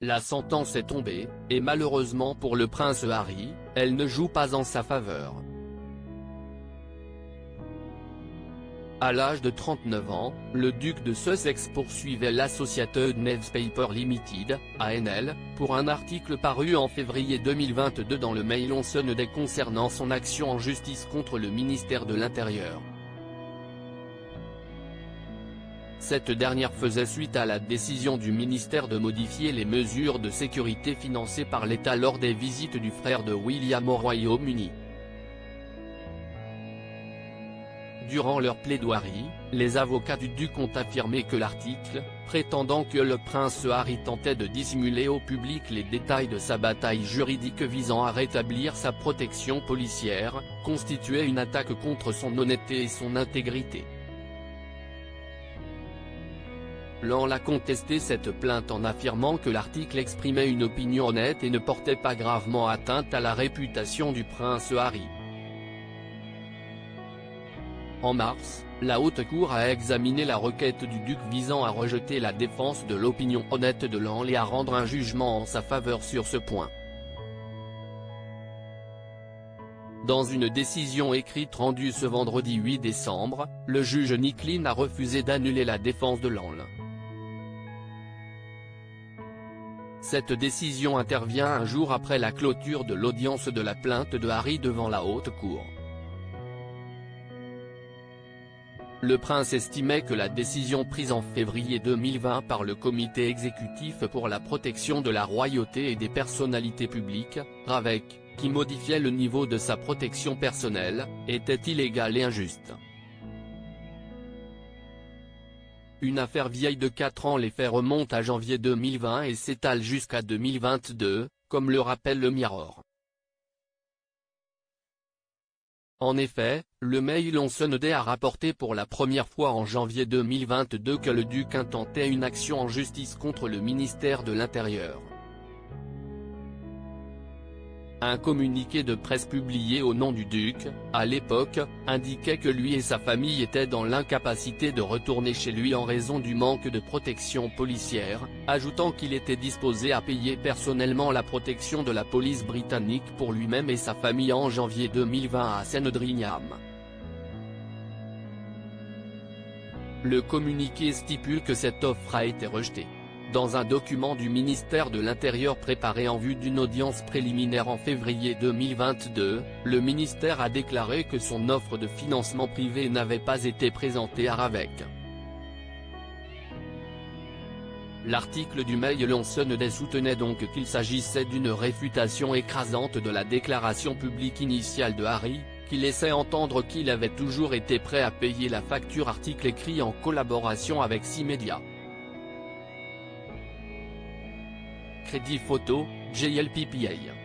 La sentence est tombée, et malheureusement pour le prince Harry, elle ne joue pas en sa faveur. À l'âge de 39 ans, le duc de Sussex poursuivait l'Associated Newspaper Limited, ANL, pour un article paru en février 2022 dans le Mail on Sunday concernant son action en justice contre le ministère de l'Intérieur. Cette dernière faisait suite à la décision du ministère de modifier les mesures de sécurité financées par l'État lors des visites du frère de William au Royaume-Uni. Durant leur plaidoirie, les avocats du duc ont affirmé que l'article, prétendant que le prince Harry tentait de dissimuler au public les détails de sa bataille juridique visant à rétablir sa protection policière, constituait une attaque contre son honnêteté et son intégrité. L'ANL a contesté cette plainte en affirmant que l'article exprimait une opinion honnête et ne portait pas gravement atteinte à la réputation du prince Harry. En mars, la Haute Cour a examiné la requête du duc visant à rejeter la défense de l'opinion honnête de l'ANL et à rendre un jugement en sa faveur sur ce point. Dans une décision écrite rendue ce vendredi 8 décembre, le juge Nick Lynn a refusé d'annuler la défense de l'ANL. Cette décision intervient un jour après la clôture de l'audience de la plainte de Harry devant la Haute Cour. Le prince estimait que la décision prise en février 2020 par le Comité exécutif pour la protection de la royauté et des personnalités publiques, RAVEC, qui modifiait le niveau de sa protection personnelle, était illégale et injuste. Une affaire vieille de 4 ans, les faits remontent à janvier 2020 et s'étalent jusqu'à 2022, comme le rappelle le Mirror. En effet, le Mail on Sunday a rapporté pour la première fois en janvier 2022 que le duc intentait une action en justice contre le ministère de l'Intérieur. Un communiqué de presse publié au nom du duc, à l'époque, indiquait que lui et sa famille étaient dans l'incapacité de retourner chez lui en raison du manque de protection policière, ajoutant qu'il était disposé à payer personnellement la protection de la police britannique pour lui-même et sa famille en janvier 2020 à Sandringham. Le communiqué stipule que cette offre a été rejetée. Dans un document du ministère de l'Intérieur préparé en vue d'une audience préliminaire en février 2022, le ministère a déclaré que son offre de financement privé n'avait pas été présentée à RAVEC. L'article du Mail on Sunday soutenait donc qu'il s'agissait d'une réfutation écrasante de la déclaration publique initiale de Harry, qui laissait entendre qu'il avait toujours été prêt à payer la facture. Article écrit en collaboration avec 6 médias. Crédit photo, JLPPA.